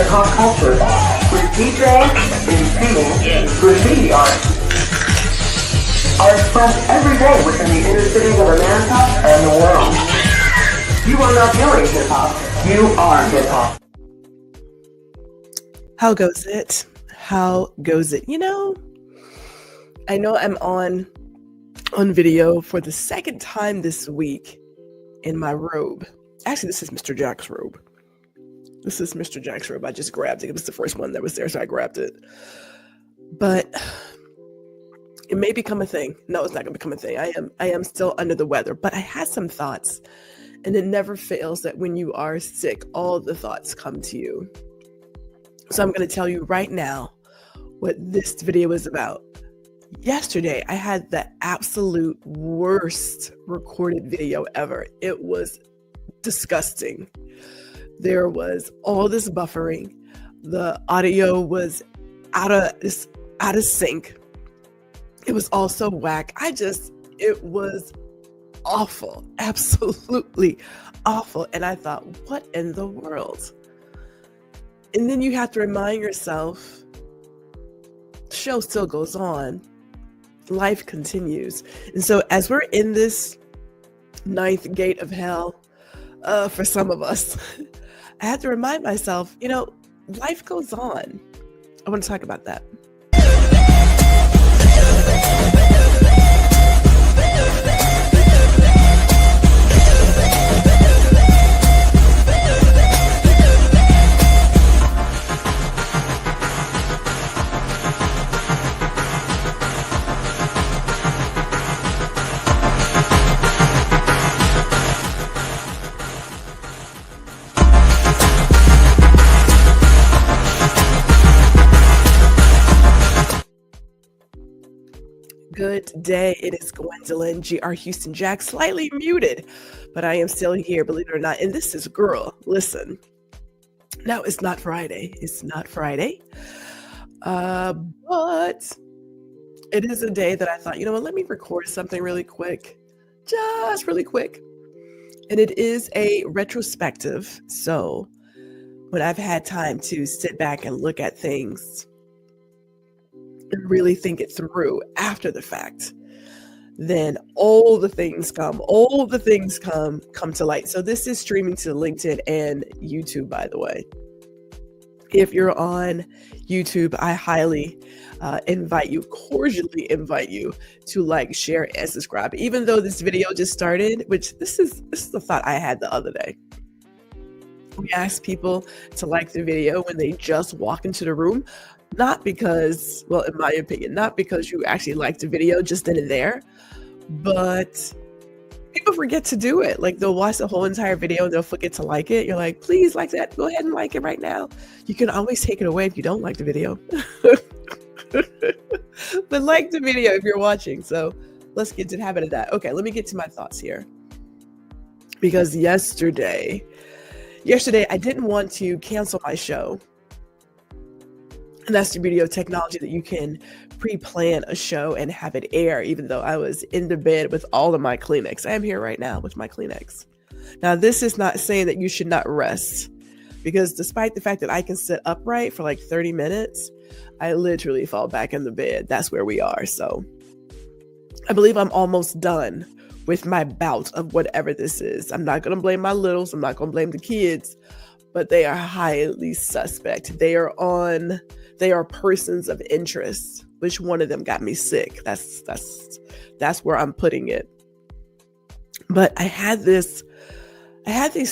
hip-hop culture, with DJs and singing graffiti art are expressed every day within the inner cities of America and the world. You are not doing hip-hop, you are hip-hop. How goes it? How goes it? I know I'm on video for the second time this week in my robe. Actually, this is Mr. Jack's robe. I just grabbed it. It was the first one that was there, so I grabbed it. But it may become a thing. No, it's not going to become a thing. I am still under the weather, but I had some thoughts, and it never fails that when you are sick, all the thoughts come to you. So I'm going to tell you right now what this video is about. Yesterday, I had the absolute worst recorded video ever. It was disgusting. There was all this buffering. The audio was out of sync. It was also whack. It was awful, absolutely awful. And I thought, what in the world? And then you have to remind yourself, the show still goes on. Life continues. And so as we're in this ninth gate of hell, for some of us, I had to remind myself, life goes on. I want to talk about that. Good day. It is Gwendolyn 𝐁𝐞𝐁 Jack, slightly muted, but I am still here, believe it or not. And this is Guuuuurl Listen. Now, it's not Friday. But it is a day that I thought, let me record something really quick. Just really quick. And it is a retrospective. So when I've had time to sit back and look at things and really think it through after the fact, then all the things come to light. So this is streaming to LinkedIn and YouTube, by the way. If you're on YouTube, I highly cordially invite you to like, share, and subscribe. Even though this video just started, which this is the thought I had the other day. We ask people to like the video when they just walk into the room. Not because, well, in my opinion, not because you actually like the video just then and there, but people forget to do it. Like, they'll watch the whole entire video and they'll forget to like it. You're like, please like that. Go ahead and like it right now. You can always take it away if you don't like the video. But like the video if you're watching. So let's get to the habit of that. Okay, let me get to my thoughts here. Because yesterday I didn't want to cancel my show. And that's the beauty of technology, that you can pre-plan a show and have it air, even though I was in the bed with all of my Kleenex. I am here right now with my Kleenex. Now, this is not saying that you should not rest, because despite the fact that I can sit upright for like 30 minutes, I literally fall back in the bed. That's where we are. So I believe I'm almost done with my bout of whatever this is. I'm not going to blame my littles. I'm not going to blame the kids, but they are highly suspect. They are persons of interest. Which one of them got me sick? That's where I'm putting it. But I had these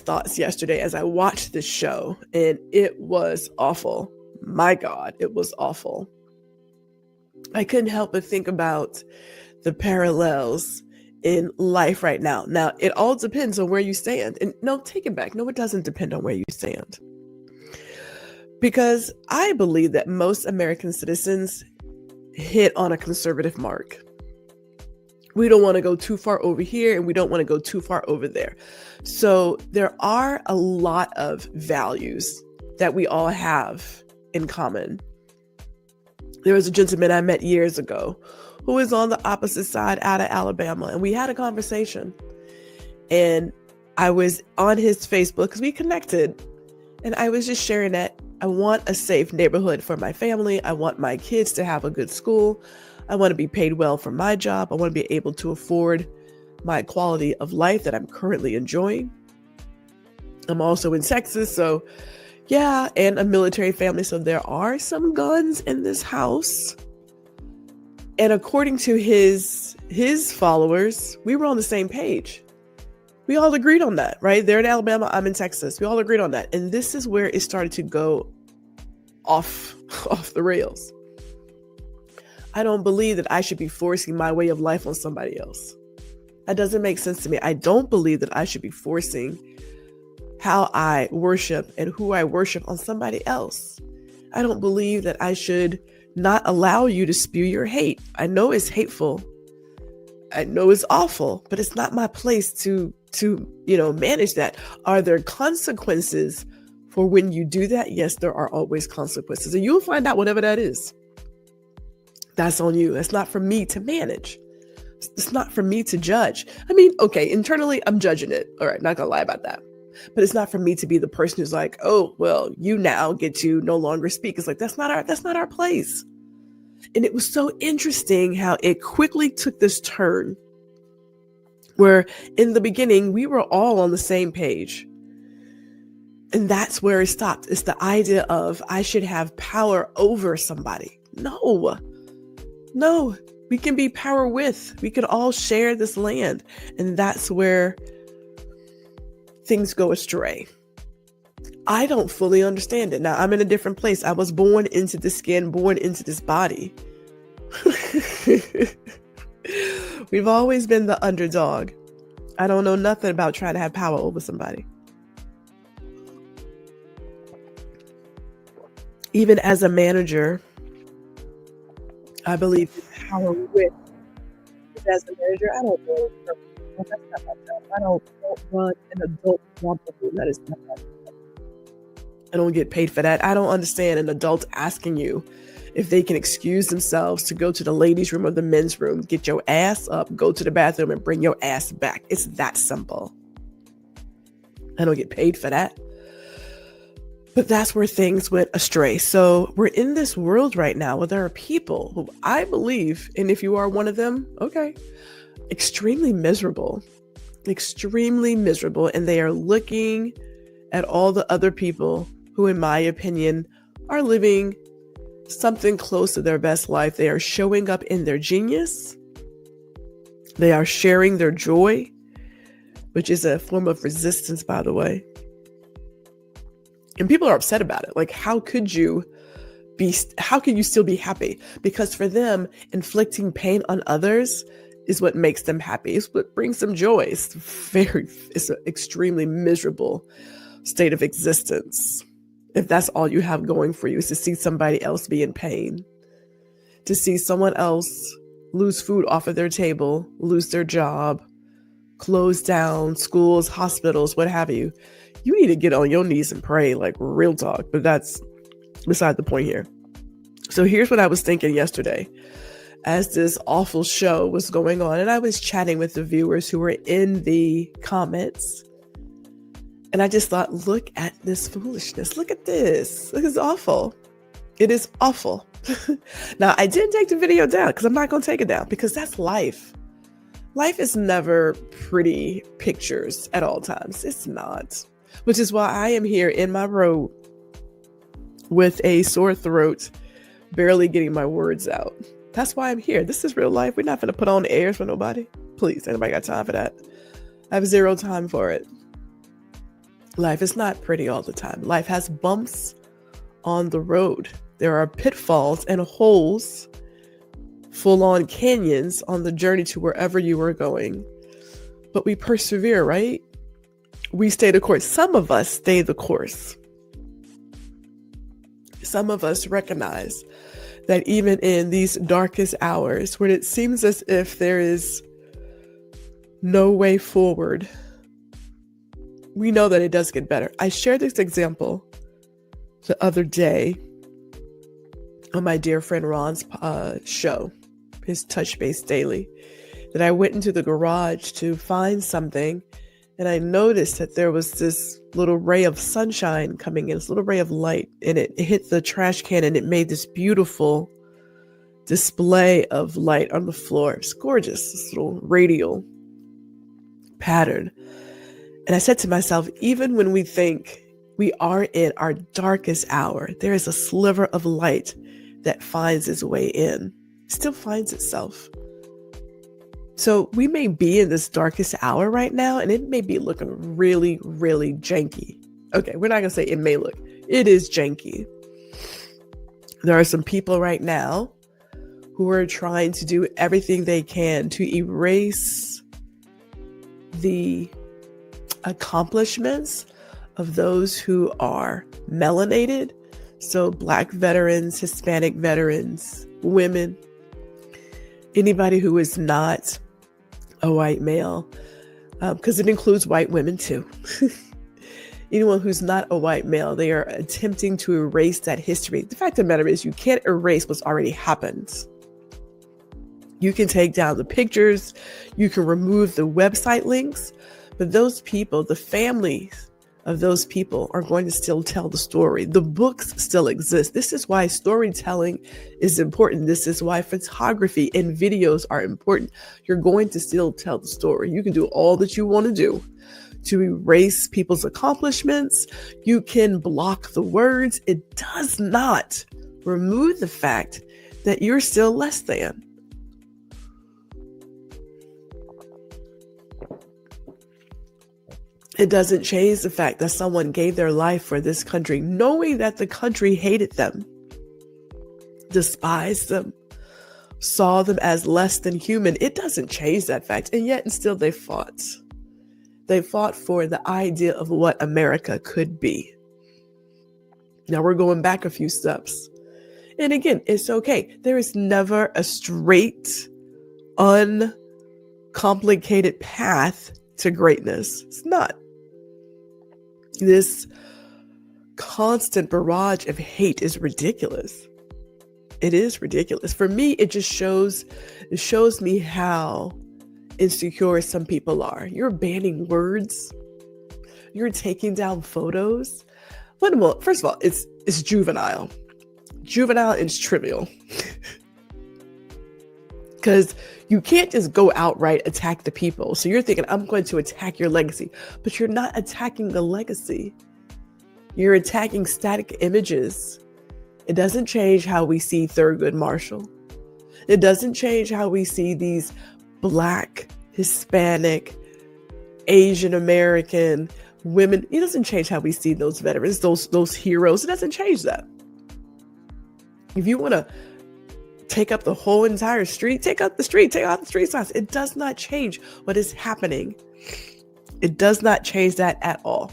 thoughts yesterday as I watched this show, and it was awful. My God, it was awful. I couldn't help but think about the parallels in life right now. Now, it all depends on where you stand. And no, take it back. No, it doesn't depend on where you stand. Because I believe that most American citizens hit on a conservative mark. We don't want to go too far over here, and we don't want to go too far over there. So there are a lot of values that we all have in common. There was a gentleman I met years ago who was on the opposite side out of Alabama, and we had a conversation. And I was on his Facebook because we connected, and I was just sharing that I want a safe neighborhood for my family. I want my kids to have a good school. I want to be paid well for my job. I want to be able to afford my quality of life that I'm currently enjoying. I'm also in Texas, so yeah, and a military family. So there are some guns in this house. And according to his followers, we were on the same page. We all agreed on that, right? They're in Alabama, I'm in Texas. We all agreed on that. And this is where it started to go off the rails. I don't believe that I should be forcing my way of life on somebody else. That doesn't make sense to me. I don't believe that I should be forcing how I worship and who I worship on somebody else. I don't believe that I should not allow you to spew your hate. I know it's hateful. I know it's awful, but it's not my place to manage that. Are there consequences for when you do that? Yes, there are always consequences. And you'll find out whatever that is. That's on you. That's not for me to manage. It's not for me to judge. I mean, okay, internally, I'm judging it. All right, not gonna lie about that. But it's not for me to be the person who's like, oh, well, you now get to no longer speak. It's like, that's not our place. And it was so interesting how it quickly took this turn where in the beginning, we were all on the same page. And that's where it stopped. It's the idea of I should have power over somebody. No, we can be power with. We could all share this land. And that's where things go astray. I don't fully understand it. Now, I'm in a different place. I was born into this skin, born into this body. We've always been the underdog. I don't know nothing about trying to have power over somebody. Even as a manager, I believe in power with. As a manager, I don't know. That's not my job. I don't run an adult romper room. That is not my job. I don't get paid for that. I don't understand an adult asking you if they can excuse themselves to go to the ladies' room or the men's room, get your ass up, go to the bathroom, and bring your ass back. It's that simple. I don't get paid for that. But that's where things went astray. So we're in this world right now where there are people who I believe, and if you are one of them, okay, extremely miserable, and they are looking at all the other people who, in my opinion, are living something close to their best life. They are showing up in their genius. They are sharing their joy, which is a form of resistance, by the way. And people are upset about it. Like, how could you still be happy? Because for them, inflicting pain on others is what makes them happy. It's what brings them joy. It's an extremely miserable state of existence. If that's all you have going for you is to see somebody else be in pain, to see someone else lose food off of their table, lose their job, close down schools, hospitals, what have you. You need to get on your knees and pray, like real talk. But that's beside the point here. So here's what I was thinking yesterday as this awful show was going on. And I was chatting with the viewers who were in the comments. And I just thought, look at this foolishness. Look at this. This is awful. It is awful. Now, I didn't take the video down because I'm not going to take it down because that's life. Life is never pretty pictures at all times. It's not. Which is why I am here in my robe with a sore throat, barely getting my words out. That's why I'm here. This is real life. We're not going to put on airs for nobody. Please, anybody got time for that? I have zero time for it. Life is not pretty all the time. Life has bumps on the road. There are pitfalls and holes, full-on canyons on the journey to wherever you are going. But we persevere, right? We stay the course. Some of us stay the course. Some of us recognize that even in these darkest hours, when it seems as if there is no way forward, we know that it does get better. I shared this example the other day on my dear friend Ron's show, his Touch Base Daily, that I went into the garage to find something, And I noticed that there was this little ray of sunshine coming in, this little ray of light, and it hit the trash can and it made this beautiful display of light on the floor. It's gorgeous, this little radial pattern. And I said to myself, even when we think we are in our darkest hour, there is a sliver of light that finds its way in, still finds itself. So we may be in this darkest hour right now, and it may be looking really, really janky. Okay, we're not going to say it may look. It is janky. There are some people right now who are trying to do everything they can to erase the accomplishments of those who are melanated. So Black veterans, Hispanic veterans, women, anybody who is not a white male, because it includes white women too. Anyone who's not a white male, they are attempting to erase that history. The fact of the matter is you can't erase what's already happened. You can take down the pictures, you can remove the website links, but those people, the families of those people are going to still tell the story. The books still exist. This is why storytelling is important. This is why photography and videos are important. You're going to still tell the story. You can do all that you want to do to erase people's accomplishments. You can block the words. It does not remove the fact that you're still less than. It doesn't change the fact that someone gave their life for this country, knowing that the country hated them, despised them, saw them as less than human. It doesn't change that fact. And yet, and still they fought. They fought for the idea of what America could be. Now we're going back a few steps. And again, it's okay. There is never a straight, uncomplicated path to greatness. It's not. This constant barrage of hate is ridiculous. It is ridiculous. For me, it shows me how insecure some people are. You're banning words. You're taking down photos. Well, first of all, it's juvenile. Juvenile is trivial. Because you can't just go outright attack the people. So you're thinking, I'm going to attack your legacy. But you're not attacking the legacy. You're attacking static images. It doesn't change how we see Thurgood Marshall. It doesn't change how we see these Black, Hispanic, Asian American women. It doesn't change how we see those veterans, those heroes. It doesn't change that. If you want to take up the whole entire street, take out the street signs. It does not change what is happening. It does not change that at all.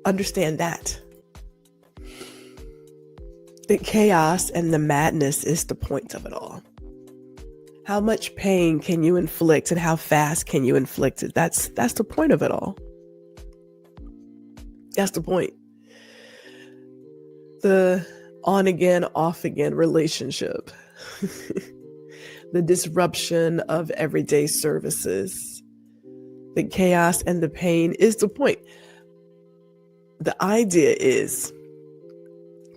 Understand that. The chaos and the madness is the point of it all. How much pain can you inflict and how fast can you inflict it? That's the point of it all. That's the point. The on again, off again relationship. The disruption of everyday services. The chaos and the pain is the point. The idea is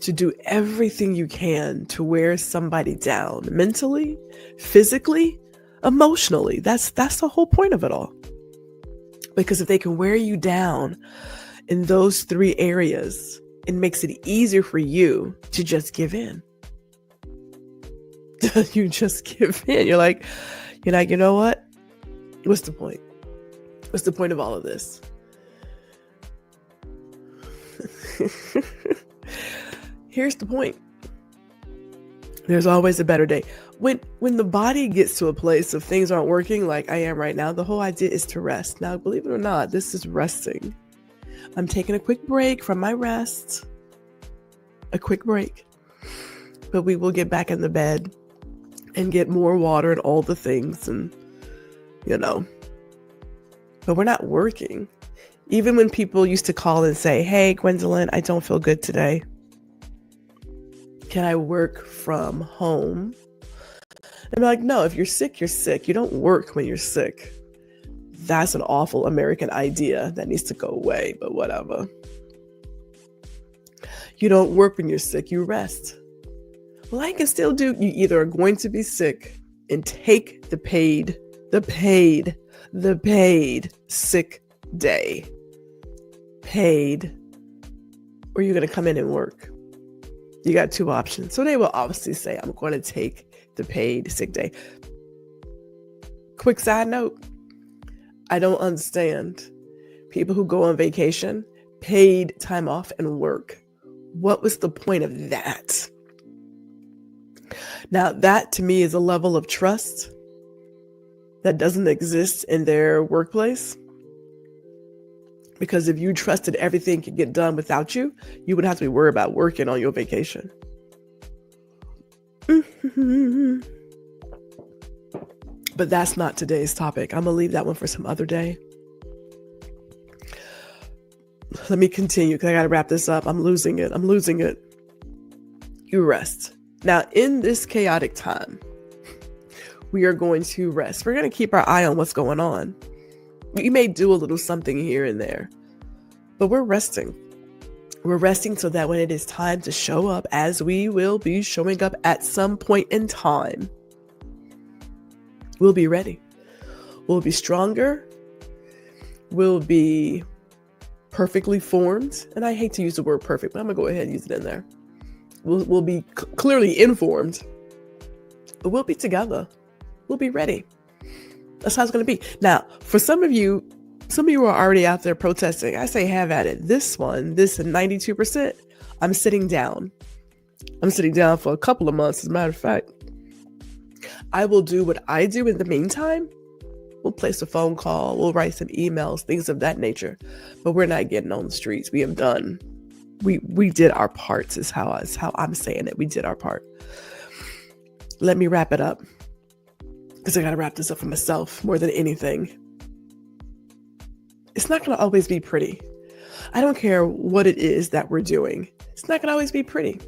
to do everything you can to wear somebody down mentally, physically, emotionally. That's the whole point of it all. Because if they can wear you down in those three areas, it makes it easier for you to just give in. You just give in. You're like, you know what? What's the point? What's the point of all of this? Here's the point. There's always a better day. When the body gets to a place of things aren't working like I am right now, the whole idea is to rest. Now, believe it or not, this is resting. I'm taking a quick break from my rest. A quick break. But we will get back in the bed and get more water and all the things and, But we're not working. Even when people used to call and say, hey, Gwendolyn, I don't feel good today. Can I work from home? And I'm like, no, if you're sick, you're sick. You don't work when you're sick. That's an awful American idea that needs to go away, but whatever. You don't work when you're sick, you rest. Well, I can still do, you either are going to be sick and take the paid sick day. Paid. Or you're going to come in and work. You got two options. So they will obviously say, I'm going to take the paid sick day. Quick side note. I don't understand people who go on vacation, paid time off and work. What was the point of that? Now, that to me is a level of trust that doesn't exist in their workplace. Because if you trusted everything could get done without you, you wouldn't have to be worried about working on your vacation. But that's not today's topic. I'm going to leave that one for some other day. Let me continue because I got to wrap this up. I'm losing it. You rest. Now, in this chaotic time, we are going to rest. We're going to keep our eye on what's going on. We may do a little something here and there, but we're resting. We're resting so that when it is time to show up, as we will be showing up at some point in time, we'll be ready. We'll be stronger. We'll be perfectly formed. And I hate to use the word perfect, but I'm going to go ahead and use it in there. We'll be clearly informed, but we'll be together. We'll be ready. That's how it's going to be. Now, for some of you are already out there protesting. I say have at it. This 92%, I'm sitting down. I'm sitting down for a couple of months, as a matter of fact. I will do what I do in the meantime. We'll place a phone call. We'll write some emails, things of that nature. But we're not getting on the streets. We have done. We did our parts is how I'm saying it. We did our part. Let me wrap it up. Because I got to wrap this up for myself more than anything. It's not going to always be pretty. I don't care what it is that we're doing. It's not going to always be pretty.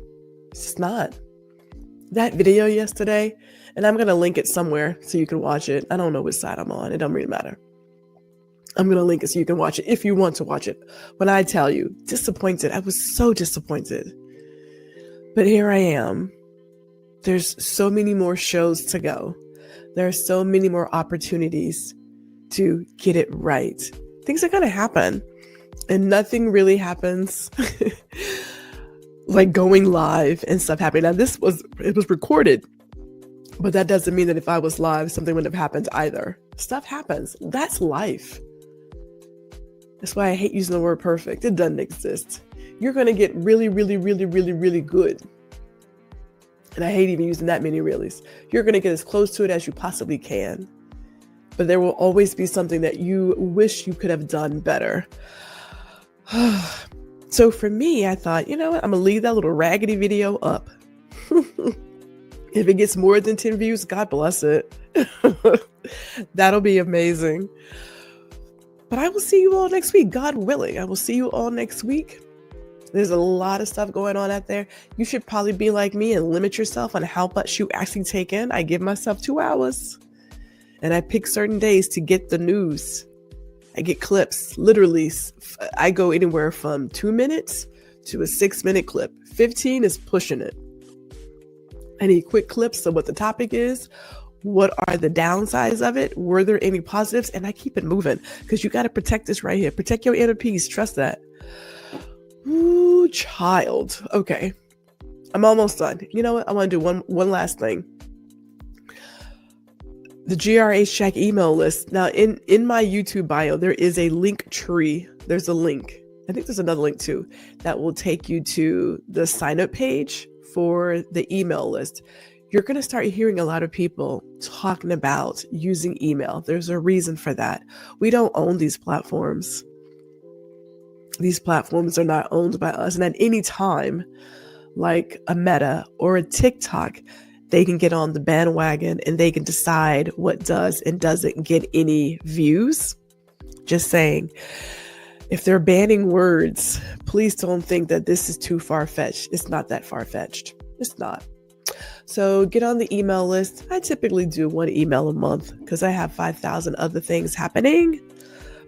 It's just not. That video yesterday, and I'm going to link it somewhere so you can watch it. I don't know which side I'm on. It don't really matter. I'm going to link it so you can watch it if you want to watch it. When I tell you, disappointed. I was so disappointed. But here I am. There's so many more shows to go. There are so many more opportunities to get it right. Things are going to happen. And nothing really happens like going live and stuff happening. Now, it was recorded. But that doesn't mean that if I was live, something wouldn't have happened either. Stuff happens. That's life. That's why I hate using the word perfect. It doesn't exist. You're going to get really, really, really, really, really good. And I hate even using that many reallys. You're going to get as close to it as you possibly can. But there will always be something that you wish you could have done better. So for me, I thought, you know what? I'm going to leave that little raggedy video up. If it gets more than 10 views, God bless it. That'll be amazing. But I will see you all next week, God willing. I will see you all next week. There's a lot of stuff going on out there. You should probably be like me and limit yourself on how much you actually take in. I give myself 2 hours. And I pick certain days to get the news. I get clips. Literally, I go anywhere from 2 minutes to a 6-minute clip. 15 is pushing it. I need quick clips of what the topic is. What are the downsides of it? Were there any positives? And I keep it moving because you got to protect this right here. Protect your inner peace. Trust that. Ooh, child. Okay. I'm almost done. You know what? I want to do one last thing. The 𝐤𝐞𝐁𝐞 email list. Now, in my YouTube bio, there is a link tree. There's a link. I think there's another link too that will take you to the sign up page for the email list. You're going to start hearing a lot of people talking about using email. There's a reason for that. We don't own these platforms. These platforms are not owned by us. And at any time, like a Meta or a TikTok, they can get on the bandwagon and they can decide what does and doesn't get any views. Just saying, if they're banning words, please don't think that this is too far-fetched. It's not that far-fetched. It's not. So get on the email list. I typically do 1 email a month because I have 5,000 other things happening,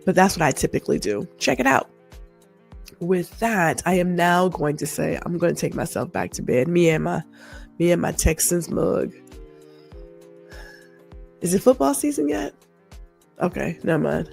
but that's what I typically do. Check it out. With that, I am now going to say, I'm going to take myself back to bed. Me and my Texans mug. Is it football season yet? Okay, never mind.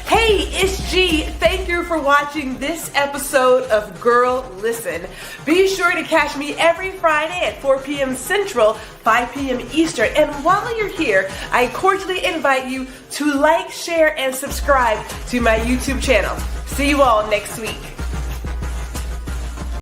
Hey, it's G. Thank you for watching this episode of Guuuuurl Listen. Be sure to catch me every Friday at 4 p.m. Central, 5 p.m. Eastern. And while you're here, I cordially invite you to like, share, and subscribe to my YouTube channel. See you all next week.